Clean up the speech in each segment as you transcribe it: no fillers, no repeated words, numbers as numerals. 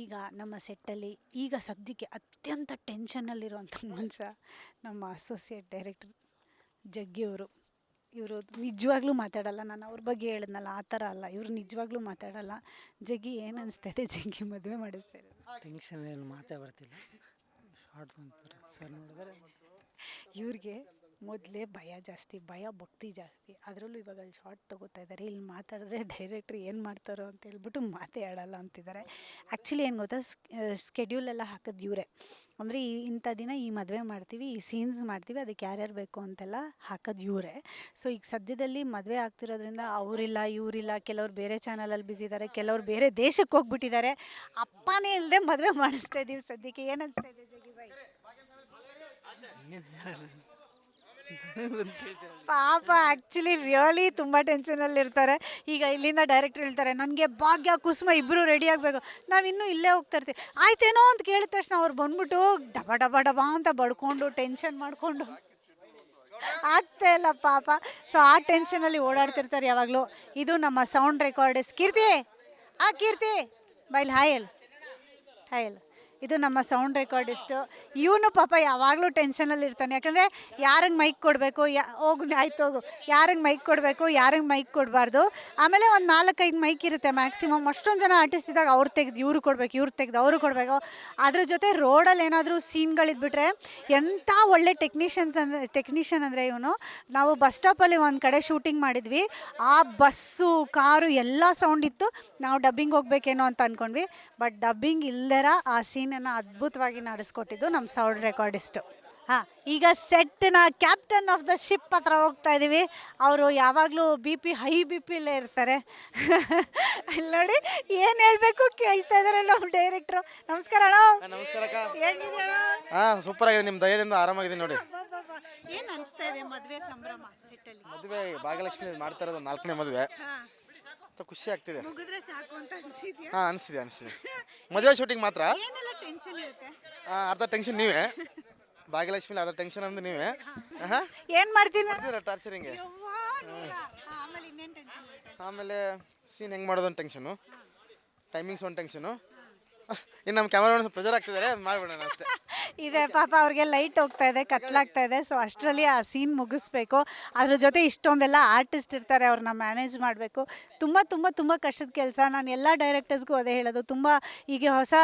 ಈಗ ನಮ್ಮ ಸೆಟ್ಟಲ್ಲಿ ಈಗ ಸದ್ಯಕ್ಕೆ ಅತ್ಯಂತ ಟೆನ್ಷನ್ನಲ್ಲಿರುವಂಥ ಮನುಷ್ಯ ನಮ್ಮ ಅಸೋಸಿಯೇಟ್ ಡೈರೆಕ್ಟರ್ ಜಗ್ಗಿಯವರು. ಇವರು ನಿಜವಾಗ್ಲೂ ಮಾತಾಡಲ್ಲ. ನಾನು ಅವ್ರ ಬಗ್ಗೆ ಹೇಳಿದ್ನಲ್ಲ ಆ ಥರ ಅಲ್ಲ, ಇವರು ನಿಜವಾಗ್ಲೂ ಮಾತಾಡಲ್ಲ. ಜಗ್ಗಿ ಏನು ಅನಿಸ್ತಾಯಿದೆ? ಜಗ್ಗಿ ಮದುವೆ ಮಾಡಿಸ್ತಾ ಇರೋದು ಟೆನ್ಷನ್ ಏನು ಮಾತೇ ಬರ್ತಿಲ್ಲ. ಶಾರ್ಟ್ ಅಂತಾರೆ ಸರ್ ನೋಡಿದ್ರೆ ಇವ್ರಿಗೆ ಮೊದಲೇ ಭಯ ಜಾಸ್ತಿ, ಭಯ ಭಕ್ತಿ ಜಾಸ್ತಿ. ಅದರಲ್ಲೂ ಇವಾಗ ಅಲ್ಲಿ ಶಾರ್ಟ್ ತೊಗೋತಾ ಇದ್ದಾರೆ. ಇಲ್ಲಿ ಮಾತಾಡಿದ್ರೆ ಡೈರೆಕ್ಟ್ರ್ ಏನು ಮಾಡ್ತಾರೋ ಅಂತ ಹೇಳ್ಬಿಟ್ಟು ಮಾತೇ ಆಡಲ್ಲ ಅಂತಿದ್ದಾರೆ. ಆ್ಯಕ್ಚುಲಿ ಏನು ಗೊತ್ತಾ, ಸ್ಕೆಡ್ಯೂಲೆಲ್ಲ ಹಾಕೋದು ಇವರೇ. ಅಂದರೆ ಇಂಥ ದಿನ ಈ ಮದುವೆ ಮಾಡ್ತೀವಿ, ಈ ಸೀನ್ಸ್ ಮಾಡ್ತೀವಿ, ಅದಕ್ಕೆ ಯಾರ್ಯಾರು ಬೇಕು ಅಂತೆಲ್ಲ ಹಾಕೋದು ಇವರೇ. ಸೊ ಈಗ ಸದ್ಯದಲ್ಲಿ ಮದುವೆ ಆಗ್ತಿರೋದ್ರಿಂದ ಅವರಿಲ್ಲ ಇವರಿಲ್ಲ, ಕೆಲವ್ರು ಬೇರೆ ಚಾನಲಲ್ಲಿ ಬ್ಯುಸಿ ಇದ್ದಾರೆ, ಕೆಲವ್ರು ಬೇರೆ ದೇಶಕ್ಕೆ ಹೋಗ್ಬಿಟ್ಟಿದ್ದಾರೆ. ಅಪ್ಪನೇ ಇಲ್ಲದೆ ಮದುವೆ ಮಾಡಿಸ್ತಾ ಇದ್ದೀವಿ ಸದ್ಯಕ್ಕೆ. ಏನು ಅನಿಸ್ತಾ ಇದೆ ಜಗ್ಗಿ ಬಾಯ್? ಪಾಪ ಆ್ಯಕ್ಚುಲಿ ರಿಯಲಿ ತುಂಬ ಟೆನ್ಷನಲ್ಲಿರ್ತಾರೆ. ಈಗ ಇಲ್ಲಿಂದ ಡೈರೆಕ್ಟ್ರ್ ಹೇಳ್ತಾರೆ ನನಗೆ ಭಾಗ್ಯ ಕುಸುಮ ಇಬ್ಬರು ರೆಡಿ ಆಗಬೇಕು, ನಾವು ಇನ್ನೂ ಇಲ್ಲೇ ಹೋಗ್ತಾ ಇರ್ತೀವಿ. ಆಯ್ತೇನೋ ಅಂತ ಕೇಳಿದ ತಕ್ಷಣ ಅವ್ರು ಬಂದ್ಬಿಟ್ಟು ಡಬ ಡಬ ಡಬ ಅಂತ ಬಡ್ಕೊಂಡು ಟೆನ್ಷನ್ ಮಾಡಿಕೊಂಡು ಆಗ್ತಾ ಇಲ್ಲ ಪಾಪ. ಸೊ ಆ ಟೆನ್ಷನಲ್ಲಿ ಓಡಾಡ್ತಿರ್ತಾರೆ ಯಾವಾಗಲೂ. ಇದು ನಮ್ಮ ಸೌಂಡ್ ರೆಕಾರ್ಡಿಸ್ಟ್ ಕೀರ್ತಿ. ಕೀರ್ತಿ ಬೈಲ್ ಹಾಯಲ್ ಹಾಯಲ್. ಇದು ನಮ್ಮ ಸೌಂಡ್ ರೆಕಾರ್ಡಿಸ್ಟು. ಇವನು ಪಾಪ ಯಾವಾಗಲೂ ಟೆನ್ಷನಲ್ಲಿ ಇರ್ತಾನೆ. ಯಾಕಂದರೆ ಯಾರಿಗೆ ಮೈಕ್ ಕೊಡಬೇಕು, ಹೋಗು ಆಯ್ತು ಹೋಗು, ಯಾರಿಗೆ ಮೈಕ್ ಕೊಡಬೇಕು, ಯಾರಿಗೆ ಮೈಕ್ ಕೊಡಬಾರ್ದು. ಆಮೇಲೆ ಒಂದು 4-5 ಮೈಕ್ ಇರುತ್ತೆ ಮ್ಯಾಕ್ಸಿಮಮ್. ಅಷ್ಟೊಂದು ಜನ ಆರ್ಟಿಸ್ಟ್ ಇದ್ದಾಗ ಅವ್ರು ತೆಗೆದು ಇವ್ರು ಕೊಡಬೇಕು, ಇವ್ರು ತೆಗೆದು ಅವರು ಕೊಡಬೇಕು. ಅದ್ರ ಜೊತೆ ರೋಡಲ್ಲಿ ಏನಾದರೂ ಸೀನ್ಗಳಿದ್ಬಿಟ್ರೆ ಎಂಥ ಒಳ್ಳೆ ಟೆಕ್ನಿಷಿಯನ್ ಅಂದರೆ ಇವನು. ನಾವು ಬಸ್ ಸ್ಟಾಪಲ್ಲಿ ಒಂದು ಕಡೆ ಶೂಟಿಂಗ್ ಮಾಡಿದ್ವಿ. ಆ ಬಸ್ಸು ಕಾರು ಎಲ್ಲ ಸೌಂಡ್ ಇತ್ತು. ನಾವು ಡಬ್ಬಿಂಗ್ ಹೋಗ್ಬೇಕೇನೋ ಅಂತ ಅಂದ್ಕೊಂಡ್ವಿ. ಬಟ್ ಡಬ್ಬಿಂಗ್ ಇಲ್ಲದರ ಆ ಸೀನನ್ನು ಅದ್ಭುತವಾಗಿ ನಡೆಸ್ಕೊಟ್ಟಿದ್ದು ನಮ್ಮ ಸೌಂಡ್ ರೆಕಾರ್ಡಿಸ್ಟು. ಈಗ ಸೆಟ್ನ ಕ್ಯಾಪ್ಟನ್ ಆಫ್ ದ ಶಿಪ್ ಹತ್ರ ಹೋಗ್ತಾ ಇದ್ದೀವಿ. ಅವರು ಯಾವಾಗಲೂ ಹೈ ಬಿ ಪಿಲೇ ಇರ್ತಾರೆ. ಇಲ್ಲಿ ನೋಡಿ ಏನು ಹೇಳಬೇಕು ಕೇಳ್ತಾ ಇದ್ದಾರೆ ನಮ್ಮ ಡೈರೆಕ್ಟ್ರು. ನಮಸ್ಕಾರ ಅಣ್ಣ. ನಮಸ್ಕಾರ ಅಕ್ಕ. ಹೇಗಿದ್ದೀರಾ? ಸೂಪರ್ ಆಗಿದೆ, ನಿಮ್ಮ ದಯದಿಂದ ಆರಾಮಾಗಿದೆ ನೋಡಿ. ಏನು ಅನಿಸ್ತಾ ಇದೆ ಮದುವೆ ಸಂಭ್ರಮ ಸೆಟ್ಟಲ್ಲಿ? ಮದುವೆ ಭಾಗ್ಯಲಕ್ಷ್ಮಿ ಮಾಡ್ತಾ ಇರೋದು 4ನೇ ಮದುವೆ. ಖುಷಿ ಆಗ್ತಿದೆ. ಮುಗಿದ್ರೆ ಸಾಕು ಅಂತ ಅನಿಸಿದ್ಯಾ? ಅನಿಸ್ತಿದೆ. ಮದುವೆ ಶೂಟಿಂಗ್ ಮಾತ್ರ ಏನೆಲ್ಲ ಟೆನ್ಷನ್ ಇರುತ್ತೆ? ಅರ್ಧ ಟೆನ್ಷನ್ ನೀವೇ, ಭಾಗ್ಯಲಕ್ಷ್ಮಿ ಅರ್ಧ ಟೆನ್ಷನ್ ಅಂದ್ರೆ ನೀವೇ. ಏನು ಮಾಡ್ತೀನಿ ಟಾರ್ಚರಿಂಗೆ. ಆಮೇಲೆ ಇನ್ನೇನು ಟೆನ್ಷನ್ ಇರುತ್ತೆ? ಆಮೇಲೆ ಸೀನ್ ಹೆಂಗೆ ಮಾಡೋದು ಒಂದು ಟೆನ್ಷನು, ಟೈಮಿಂಗ್ಸ್ ಒಂದು ಟೆನ್ಷನು. ಇನ್ನು ನಮ್ಮ ಕ್ಯಾಮರಾ ಪ್ರೆಜರ್ ಆಗ್ತಿದ್ದಾರೆ, ಅದು ಮಾಡಿಬಿಡೋಣ ಅಷ್ಟೇ. ಇದೆ ಪಾಪ ಅವ್ರಿಗೆ ಲೈಟ್ ಹೋಗ್ತಾ ಇದೆ, ಕತ್ಲಾಗ್ತಾ ಇದೆ. ಸೊ ಅಷ್ಟರಲ್ಲಿ ಆ ಸೀನ್ ಮುಗಿಸ್ಬೇಕು. ಅದ್ರ ಜೊತೆ ಇಷ್ಟೊಂದೆಲ್ಲ ಆರ್ಟಿಸ್ಟ್ ಇರ್ತಾರೆ, ಅವ್ರನ್ನ ಮ್ಯಾನೇಜ್ ಮಾಡಬೇಕು. ತುಂಬ ತುಂಬ ತುಂಬ ಕಷ್ಟದ ಕೆಲಸ. ನಾನು ಎಲ್ಲ ಡೈರೆಕ್ಟರ್ಸ್ಗೂ ಅದೇ ಹೇಳೋದು. ತುಂಬ ಈಗ ಹೊಸ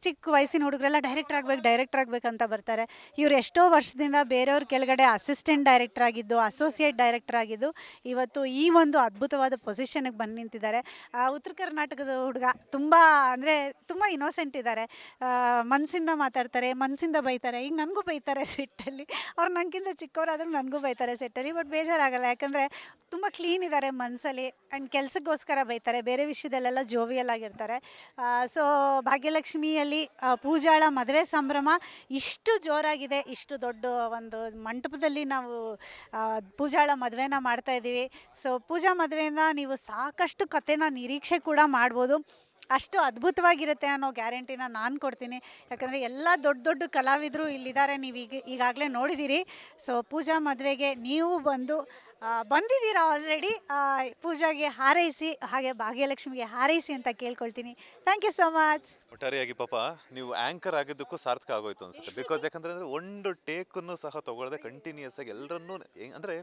ಚಿಕ್ಕ ವಯಸ್ಸಿನ ಹುಡುಗರೆಲ್ಲ ಡೈರೆಕ್ಟರ್ ಆಗಬೇಕಂತ ಬರ್ತಾರೆ. ಇವರು ಎಷ್ಟೋ ವರ್ಷದಿಂದ ಬೇರೆಯವ್ರ ಕೆಳಗಡೆ ಅಸಿಸ್ಟೆಂಟ್ ಡೈರೆಕ್ಟರ್ ಆಗಿದ್ದು, ಅಸೋಸಿಯೇಟ್ ಡೈರೆಕ್ಟರ್ ಆಗಿದ್ದು, ಇವತ್ತು ಈ ಒಂದು ಅದ್ಭುತವಾದ ಪೊಸಿಷನ್ಗೆ ಬಂದು ನಿಂತಿದ್ದಾರೆ. ಉತ್ತರ ಕರ್ನಾಟಕದ ಹುಡುಗ, ತುಂಬ ಇನ್ನೋಸೆಂಟ್ ಇದ್ದಾರೆ. ಮನಸ್ಸಿಂದ ಮಾತಾಡ್ತಾರೆ, ಮನಸ್ಸಿಂದ ಬೈತಾರೆ. ಈಗ ನನಗೂ ಬೈತಾರೆ ಸೆಟ್ಟಲ್ಲಿ. ಅವ್ರು ನನಗಿಂತ ಚಿಕ್ಕವರಾದರೂ ನನಗೂ ಬೈತಾರೆ ಸೆಟ್ಟಲ್ಲಿ. ಬಟ್ ಬೇಜಾರಾಗಲ್ಲ, ಯಾಕಂದರೆ ತುಂಬ ಕ್ಲೀನ್ ಇದ್ದಾರೆ ಮನಸ್ಸಲ್ಲಿ. ಆ್ಯಂಡ್ ಕೆಲಸಕ್ಕೋಸ್ಕರ ಬೈತಾರೆ, ಬೇರೆ ವಿಷಯದಲ್ಲೆಲ್ಲ ಜೋವಿಯಲ್ ಆಗಿರ್ತಾರೆ. ಸೊ ಭಾಗ್ಯಲಕ್ಷ್ಮಿಯಲ್ಲಿ ಪೂಜಾಳ ಮದುವೆ ಸಂಭ್ರಮ ಇಷ್ಟು ಜೋರಾಗಿದೆ. ಇಷ್ಟು ದೊಡ್ಡ ಒಂದು ಮಂಟಪದಲ್ಲಿ ನಾವು ಪೂಜಾಳ ಮದುವೆನ ಮಾಡ್ತಾಯಿದ್ದೀವಿ. ಸೊ ಪೂಜಾ ಮದುವೆಯಿಂದ ನೀವು ಸಾಕಷ್ಟು ಕಥೆನ ನಿರೀಕ್ಷೆ ಕೂಡ ಮಾಡ್ಬೋದು. ಅಷ್ಟು ಅದ್ಭುತವಾಗಿರುತ್ತೆ ಅನ್ನೋ ಗ್ಯಾರಂಟಿನ ನಾನು ಕೊಡ್ತೀನಿ. ಯಾಕಂದರೆ ಎಲ್ಲ ದೊಡ್ಡ ದೊಡ್ಡ ಕಲಾವಿದರು ಇಲ್ಲಿದ್ದಾರೆ, ನೀವು ಈಗಾಗಲೇ ನೋಡಿದ್ದೀರಿ. ಸೊ ಪೂಜಾ ಮದುವೆಗೆ ನೀವು ಬಂದಿದ್ದೀರಾ ಆಲ್ರೆಡಿ. ಪೂಜಾಗೆ ಹಾರೈಸಿ, ಹಾಗೆ ಭಾಗ್ಯಲಕ್ಷ್ಮಿಗೆ ಹಾರೈಸಿ ಅಂತ ಕೇಳ್ಕೊಳ್ತೀನಿ. Thank you so much. ಒಟ್ಟಾರೆಯಾಗಿ ಪಾಪ ನೀವು ಆ್ಯಂಕರ್ ಆಗಿದ್ದಕ್ಕೂ ಸಾರ್ಥಕ ಆಗೋಯ್ತು ಅನ್ಸುತ್ತೆ. ಬಿಕಾಸ್ ಯಾಕಂದರೆ ಒಂದು ಟೇಕನ್ನು ಸಹ ತೊಗೊಳ್ಳದೆ ಕಂಟಿನ್ಯೂಸ್ ಆಗಿ ಎಲ್ಲರನ್ನೂ ಅಂದರೆ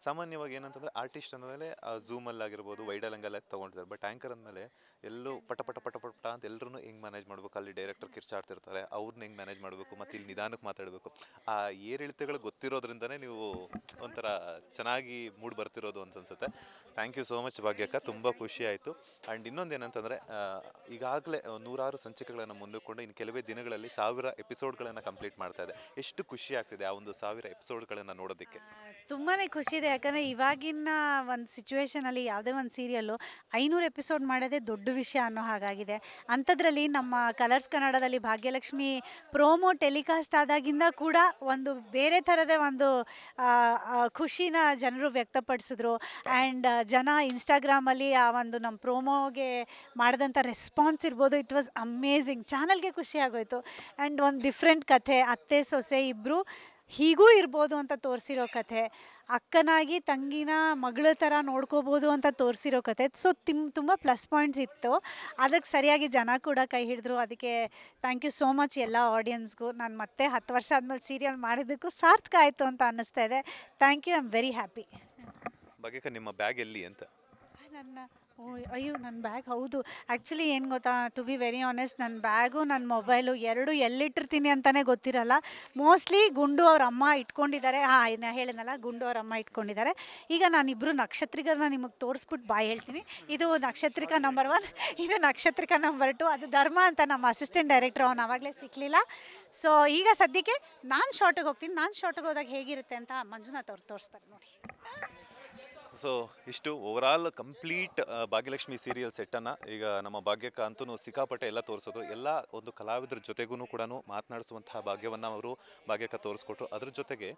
ಸಾಮಾನ್ಯವಾಗಿ ಏನಂತಂದರೆ ಆರ್ಟಿಸ್ಟ್ ಅಂದಮೇಲೆ ಝೂಮಲ್ಲಿ ಆಗಿರ್ಬೋದು, ವೈಡಲಂಗೆಲ್ಲ ತೊಗೊಂಡಿದ್ದಾರೆ. ಬಟ್ ಆ್ಯಂಕರ್ ಅಂದಮೇಲೆ ಎಲ್ಲೂ ಪಟ ಪಟ ಪಟ ಪಟ ಪಟ ಅಂತ ಎಲ್ಲರೂ ಹೆಂಗೆ ಮ್ಯಾನೇಜ್ ಮಾಡಬೇಕು, ಅಲ್ಲಿ ಡೈರೆಕ್ಟರ್ ಕಿರ್ಚಾಡ್ತಿರ್ತಾರೆ, ಅವ್ರನ್ನ ಹೆಂಗೆ ಮ್ಯಾನೇಜ್ ಮಾಡಬೇಕು, ಮತ್ತು ಇಲ್ಲಿ ನಿಧಾನಕ್ಕೆ ಮಾತಾಡಬೇಕು. ಆ ಏರಿಳಿತಗಳು ಗೊತ್ತಿರೋದ್ರಿಂದನೇ ನೀವು ಒಂಥರ ಚೆನ್ನಾಗಿ ಮೂಡ್ ಬರ್ತಿರೋದು ಅಂತ ಅನ್ಸುತ್ತೆ. ಥ್ಯಾಂಕ್ ಯು ಸೋ ಮಚ್ ಭಾಗ್ಯಕ್ಕ, ತುಂಬ ಖುಷಿ ಆಯಿತು. ಆ್ಯಂಡ್ ಇನ್ನೊಂದು ಏನಂತಂದರೆ ಈಗಾಗಲೇ 100 ಸಂಚಿಕೆಗಳನ್ನು ಮುಂದೂಕೊಂಡು ಇನ್ನು ಕೆಲವೇ ದಿನಗಳಲ್ಲಿ 1000 ಎಪಿಸೋಡ್ಗಳನ್ನು ಕಂಪ್ಲೀಟ್ ಮಾಡ್ತಾ ಇದೆ. ಎಷ್ಟು ಖುಷಿ ಆಗ್ತಿದೆ ಆ ಒಂದು 1000 ಎಪಿಸೋಡ್ಗಳನ್ನು ನೋಡೋದಕ್ಕೆ. ತುಂಬಾ ಖುಷಿ ಇದೆ. ಯಾಕಂದರೆ ಇವಾಗಿನ ಒಂದು ಸಿಚುವೇಷನಲ್ಲಿ ಯಾವುದೇ ಒಂದು ಸೀರಿಯಲ್ಲು 500 ಎಪಿಸೋಡ್ ಮಾಡೋದೇ ದೊಡ್ಡ ವಿಷಯ ಅನ್ನೋ ಹಾಗಾಗಿದೆ. ಅಂಥದ್ರಲ್ಲಿ ನಮ್ಮ ಕಲರ್ಸ್ ಕನ್ನಡದಲ್ಲಿ ಭಾಗ್ಯಲಕ್ಷ್ಮಿ ಪ್ರೋಮೋ ಟೆಲಿಕಾಸ್ಟ್ ಆದಾಗಿಂದ ಕೂಡ ಒಂದು ಬೇರೆ ಥರದ ಒಂದು ಖುಷಿನ ಜನರು ವ್ಯಕ್ತಪಡಿಸಿದ್ರು. ಆ್ಯಂಡ್ ಜನ ಇನ್ಸ್ಟಾಗ್ರಾಮಲ್ಲಿ ಆ ಒಂದು ನಮ್ಮ ಪ್ರೋಮೋಗೆ ಮಾಡಿದಂಥ ರೆಸ್ಪಾನ್ಸ್ ಇರ್ಬೋದು, ಇಟ್ ವಾಸ್ ಅಮೇಝಿಂಗ್. ಚಾನಲ್ಗೆ ಖುಷಿ ಆಗೋಯಿತು. ಆ್ಯಂಡ್ ಒಂದು ಡಿಫ್ರೆಂಟ್ ಕಥೆ, ಅತ್ತೆ ಸೊಸೆ ಇಬ್ಬರು ಹೀಗೂ ಇರ್ಬೋದು ಅಂತ ತೋರಿಸಿರೋ ಕಥೆ, ಅಕ್ಕನಾಗಿ ತಂಗಿನ ಮಗಳ ಥರ ನೋಡ್ಕೋಬೋದು ಅಂತ ತೋರಿಸಿರೋ ಕಥೆ. ಸೊ ತುಂಬ ಪ್ಲಸ್ ಪಾಯಿಂಟ್ಸ್ ಇತ್ತು. ಅದಕ್ಕೆ ಸರಿಯಾಗಿ ಜನ ಕೂಡ ಕೈ ಹಿಡಿದ್ರು. ಅದಕ್ಕೆ ಥ್ಯಾಂಕ್ ಯು ಸೋ ಮಚ್ ಎಲ್ಲ ಆಡಿಯನ್ಸ್ಗೂ. ನಾನು ಮತ್ತೆ 10 ವರ್ಷ ಆದಮೇಲೆ ಸೀರಿಯಲ್ ಮಾಡಿದ್ದಕ್ಕೂ ಸಾರ್ಥಕ ಆಯಿತು ಅಂತ ಅನ್ನಿಸ್ತಾ ಇದೆ. Thank you, I am very happy. ಭಾಗ್ಯಕ್ಕ ನಿಮ್ಮ ಬ್ಯಾಗ್ ಎಲ್ಲಿ ಅಂತ? ಅಯ್ಯೋ ನನ್ನ ಬ್ಯಾಗ್ ಹೌದು. ಆ್ಯಕ್ಚುಲಿ ಏನು ಗೊತ್ತಾ, ಟು ಬಿ ವೆರಿ ಆನೆಸ್ಟ್, ನನ್ನ ಬ್ಯಾಗು ನನ್ನ ಮೊಬೈಲು ಎರಡು ಎಲ್ಲಿಟ್ಟಿರ್ತೀನಿ ಅಂತಲೇ ಗೊತ್ತಿರಲ್ಲ. ಮೋಸ್ಟ್ಲಿ ಗುಂಡು ಅವ್ರ ಅಮ್ಮ ಇಟ್ಕೊಂಡಿದ್ದಾರೆ. ಹಾಂ, ಹೇಳಿದ್ನಲ್ಲ, ಗುಂಡು ಅವ್ರ ಅಮ್ಮ ಇಟ್ಕೊಂಡಿದ್ದಾರೆ. ಈಗ ನಾನಿಬ್ಬರು ನಕ್ಷತ್ರಿಕರನ್ನ ನಿಮಗೆ ತೋರಿಸ್ಬಿಟ್ಟು ಬಾಯ್ ಹೇಳ್ತೀನಿ. ಇದು ನಕ್ಷತ್ರಿಕ ನಂಬರ್ 1, ಇದು ನಕ್ಷತ್ರಿಕ ನಂಬರ್ 2. ಅದು ಧರ್ಮ ಅಂತ ನಮ್ಮ ಅಸಿಸ್ಟೆಂಟ್ ಡೈರೆಕ್ಟ್ರು, ಅವ್ನು ಆವಾಗಲೇ ಸಿಕ್ಕಲಿಲ್ಲ. ಸೊ ಈಗ ಸದ್ಯಕ್ಕೆ ನಾನು ಶಾರ್ಟಿಗೆ ಹೋಗ್ತೀನಿ. ನಾನು ಶಾರ್ಟಿಗೆ ಹೋದಾಗ ಹೇಗಿರುತ್ತೆ ಅಂತ ಮಂಜುನಾಥ್ ಅವ್ರು ತೋರಿಸ್ತಾರೆ ನೋಡಿ. ಸೊ ಇಷ್ಟು ಓವರಾಲ್ ಕಂಪ್ಲೀಟ್ ಭಾಗ್ಯಲಕ್ಷ್ಮಿ ಸೀರಿಯಲ್ ಸೆಟ್ಟನ್ನು ಈಗ ನಮ್ಮ ಭಾಗ್ಯಕ್ಕ ಅಂತೂ ಸಿಕ್ಕಾಪಟ್ಟೆ ಎಲ್ಲ ತೋರಿಸೋದು. ಎಲ್ಲ ಒಂದು ಕಲಾವಿದರ ಜೊತೆಗೂ ಕೂಡ ಮಾತನಾಡಿಸುವಂತಹ ಭಾಗ್ಯವನ್ನು ಅವರು ಭಾಗ್ಯಕ್ಕ ತೋರಿಸ್ಕೊಟ್ರು. ಅದ್ರ ಜೊತೆಗೆ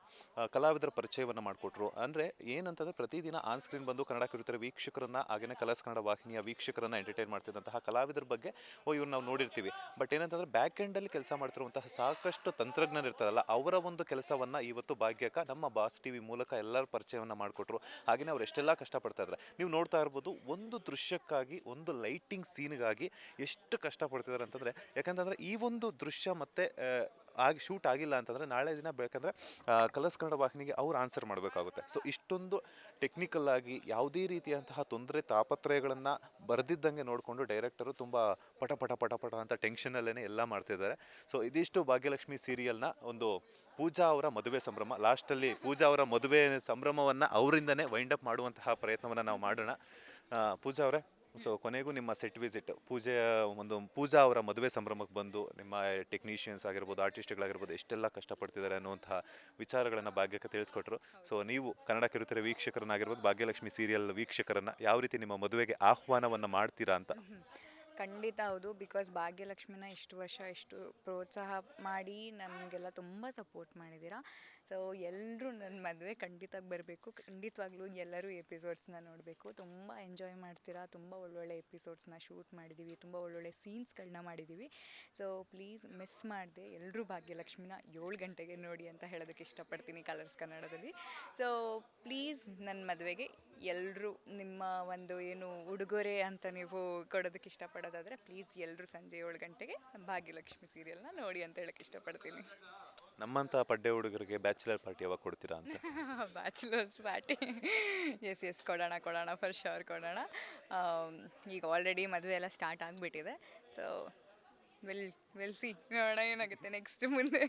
ಕಲಾವಿದರ ಪರಿಚಯವನ್ನು ಮಾಡಿಕೊಟ್ರು. ಅಂದರೆ ಏನಂತಂದರೆ ಪ್ರತಿದಿನ ಆನ್ ಸ್ಕ್ರೀನ್ ಬಂದು ಕನ್ನಡ ಕಿರುತೆರೆ ವೀಕ್ಷಕರನ್ನು, ಹಾಗೆಯೇ ಕಲರ್ಸ್ ಕನ್ನಡ ವಾಹಿನಿಯ ವೀಕ್ಷಕರನ್ನು ಎಂಟರ್ಟೈನ್ ಮಾಡ್ತಿದ್ದಂತಹ ಕಲಾವಿದರ ಬಗ್ಗೆ ಇವ್ರು ನಾವು ನೋಡಿರ್ತೀವಿ. ಬಟ್ ಏನಂತಂದರೆ ಬ್ಯಾಕ್ ಎಂಡಲ್ಲಿ ಕೆಲಸ ಮಾಡ್ತಿರುವಂತಹ ಸಾಕಷ್ಟು ತಂತ್ರಜ್ಞರು ಇರ್ತಾರಲ್ಲ, ಅವರ ಒಂದು ಕೆಲಸವನ್ನು ಇವತ್ತು ಭಾಗ್ಯಕ್ಕ ನಮ್ಮ ಬಾಸ್ ಟಿವಿ ಮೂಲಕ ಎಲ್ಲರ ಪರಿಚಯವನ್ನು ಮಾಡಿಕೊಟ್ರು. ಹಾಗೆಯೇ ಅವ್ರು ಎಷ್ಟೆಲ್ಲ ಕಷ್ಟಪಡ್ತಾ ಇದ್ದಾರೆ ನೀವು ನೋಡ್ತಾ ಇರ್ಬೋದು. ಒಂದು ದೃಶ್ಯಕ್ಕಾಗಿ, ಒಂದು ಲೈಟಿಂಗ್ ಸೀನ್ಗಾಗಿ ಎಷ್ಟು ಕಷ್ಟಪಡ್ತಿದ್ದಾರೆ ಅಂತಂದರೆ, ಯಾಕಂತಂದರೆ ಈ ಒಂದು ದೃಶ್ಯ ಮತ್ತೆ ಶೂಟ್ ಆಗಿಲ್ಲ ಅಂತಂದರೆ ನಾಳೆ ದಿನ ಬೇಕಂದರೆ ಕಲರ್ಸ್ ಕನ್ನಡ ವಾಹಿನಿಗೆ ಅವ್ರು ಆನ್ಸರ್ ಮಾಡಬೇಕಾಗುತ್ತೆ. ಸೊ ಇಷ್ಟೊಂದು ಟೆಕ್ನಿಕಲ್ ಆಗಿ ಯಾವುದೇ ರೀತಿಯಂತಹ ತೊಂದರೆ ತಾಪತ್ರಯಗಳನ್ನು ಬರೆದಿದ್ದಂಗೆ ನೋಡಿಕೊಂಡು ಡೈರೆಕ್ಟರು ತುಂಬ ಪಟ ಪಟ ಪಟ ಪಟ ಅಂತ ಟೆನ್ಷನಲ್ಲೇ ಎಲ್ಲ ಮಾಡ್ತಿದ್ದಾರೆ. ಸೊ ಇದಿಷ್ಟು ಭಾಗ್ಯಲಕ್ಷ್ಮಿ ಸೀರಿಯಲ್ನ ಒಂದು ಪೂಜಾ ಅವರ ಮದುವೆ ಸಂಭ್ರಮ. ಲಾಸ್ಟಲ್ಲಿ ಪೂಜಾ ಅವರ ಮದುವೆ ಸಂಭ್ರಮವನ್ನು ಅವರಿಂದನೇ ವೈಂಡ್ ಅಪ್ ಮಾಡುವಂತಹ ಪ್ರಯತ್ನವನ್ನು ನಾವು ಮಾಡೋಣ. ಪೂಜಾ ಅವರೇ, ಸೊ ಕೊನೆಗೂ ನಿಮ್ಮ ಸೆಟ್ ವಿಸಿಟ್ ಪೂಜಾ ಅವರ ಮದುವೆ ಸಂಭ್ರಮಕ್ಕೆ ಬಂದು ನಿಮ್ಮ ಟೆಕ್ನಿಷಿಯನ್ಸ್ ಆಗಿರ್ಬೋದು, ಆರ್ಟಿಸ್ಟ್ಗಳಾಗಿರ್ಬೋದು ಎಷ್ಟೆಲ್ಲ ಕಷ್ಟಪಡ್ತಿದ್ದಾರೆ ಅನ್ನುವಂತಹ ವಿಚಾರಗಳನ್ನು ಭಾಗ್ಯಕ್ಕೆ ತಿಳಿಸ್ಕೊಟ್ರು. ಸೊ ನೀವು ಕನ್ನಡ ಕಿರುತೆರೆ ವೀಕ್ಷಕರನ್ನಾಗಿರ್ಬೋದು, ಭಾಗ್ಯಲಕ್ಷ್ಮಿ ಸೀರಿಯಲ್ ವೀಕ್ಷಕರನ್ನು ಯಾವ ರೀತಿ ನಿಮ್ಮ ಮದುವೆಗೆ ಆಹ್ವಾನವನ್ನು ಮಾಡ್ತೀರಾ ಅಂತ? ಖಂಡಿತ ಹೌದು. ಬಿಕಾಸ್ ಭಾಗ್ಯಲಕ್ಷ್ಮಿನ ಇಷ್ಟು ವರ್ಷ ಇಷ್ಟು ಪ್ರೋತ್ಸಾಹ ಮಾಡಿ ನಮಗೆಲ್ಲ ತುಂಬ ಸಪೋರ್ಟ್ ಮಾಡಿದ್ದೀರಾ. ಸೊ ಎಲ್ಲರೂ ನನ್ನ ಮದುವೆ ಖಂಡಿತವಾಗಿ ಬರಬೇಕು. ಖಂಡಿತವಾಗ್ಲೂ ಎಲ್ಲರೂ ಎಪಿಸೋಡ್ಸ್ನ ನೋಡಬೇಕು. ತುಂಬ ಎಂಜಾಯ್ ಮಾಡ್ತೀರಾ. ತುಂಬ ಒಳ್ಳೊಳ್ಳೆ ಎಪಿಸೋಡ್ಸ್ನ ಶೂಟ್ ಮಾಡಿದ್ದೀವಿ, ತುಂಬ ಒಳ್ಳೊಳ್ಳೆ ಸೀನ್ಸ್ಗಳನ್ನ ಮಾಡಿದ್ದೀವಿ. ಸೊ ಪ್ಲೀಸ್ ಮಿಸ್ ಮಾಡದೆ ಎಲ್ಲರೂ ಭಾಗ್ಯಲಕ್ಷ್ಮಿನ 7 ಗಂಟೆಗೆ ನೋಡಿ ಅಂತ ಹೇಳೋದಕ್ಕೆ ಇಷ್ಟಪಡ್ತೀನಿ ಕಲರ್ಸ್ ಕನ್ನಡದಲ್ಲಿ. ಸೊ ಪ್ಲೀಸ್ ನನ್ನ ಮದುವೆಗೆ ಎಲ್ಲರೂ ನಿಮ್ಮ ಒಂದು ಏನು ಉಡುಗೊರೆ ಅಂತ ನೀವು ಕೊಡೋದಕ್ಕೆ ಇಷ್ಟಪಡೋದಾದರೆ ಪ್ಲೀಸ್ ಎಲ್ಲರೂ ಸಂಜೆ 7 ಗಂಟೆಗೆ ಭಾಗ್ಯಲಕ್ಷ್ಮಿ ಸೀರಿಯಲ್ನ ನೋಡಿ ಅಂತ ಹೇಳೋಕ್ಕೆ ಇಷ್ಟಪಡ್ತೀನಿ. ನಮ್ಮಂಥ ಪಡ್ಡೆ ಹುಡುಗರಿಗೆ ಬ್ಯಾಚುಲರ್ ಪಾರ್ಟಿ ಯಾವಾಗ ಕೊಡ್ತೀರಾ ಅಂತ? ಬ್ಯಾಚುಲರ್ಸ್ ಪಾರ್ಟಿ ಎಸ್ ಕೊಡೋಣ ಫರ್ ಶೋರ್ ಕೊಡೋಣ. ಈಗ ಆಲ್ರೆಡಿ ಮದುವೆ ಎಲ್ಲ ಸ್ಟಾರ್ಟ್ ಆಗಿಬಿಟ್ಟಿದೆ. ಸೊ ವಿಲ್ ಸಿ, ನೋಡೋಣ ಏನಾಗುತ್ತೆ ನೆಕ್ಸ್ಟ್ ಮುಂದೆ.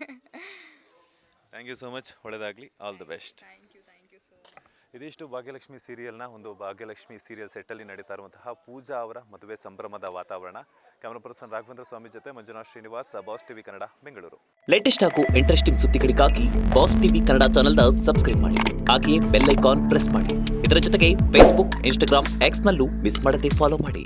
Thank you so much. ಒಳ್ಳೆಯದಾಗಲಿ. All the best. Thank you so much. ಇದಿಷ್ಟು ಭಾಗ್ಯಲಕ್ಷ್ಮಿ ಸೀರಿಯಲ್ನ ಒಂದು ಭಾಗ್ಯಲಕ್ಷ್ಮಿ ಸೀರಿಯಲ್ ಸೆಟ್ಟಲ್ಲಿ ನಡೀತಾ ಇರುವಂತಹ ಪೂಜಾ ಅವರ ಮದುವೆ ಸಂಭ್ರಮದ ವಾತಾವರಣ. ಕ್ಯಾಮರಾ ಪರ್ಸನ್ ರಾಘವೇಂದ್ರ ಸ್ವಾಮಿ ಜೊತೆ Manjunath Srinivas, boss TV Kannada, Bengaluru. Latest ಹಾಗೂ ಇಂಟ್ರೆಸ್ಟಿಂಗ್ ಸುದ್ದಿಗಳಿಗಾಗಿ ಬಾಸ್ ಟಿವಿ ಕನ್ನಡ ಚಾನೆಲ್ನ ಸಬ್ಸ್ಕ್ರೈಬ್ ಮಾಡಿ. ಹಾಗೆಯೇ ಬೆಲ್ ಐಕಾನ್ ಪ್ರೆಸ್ ಮಾಡಿ. ಇದರ ಜೊತೆಗೆ ಫೇಸ್ಬುಕ್, ಇನ್ಸ್ಟಾಗ್ರಾಮ್, ಎಕ್ಸ್ನಲ್ಲೂ ಮಿಸ್ ಮಾಡದೆ ಫಾಲೋ ಮಾಡಿ.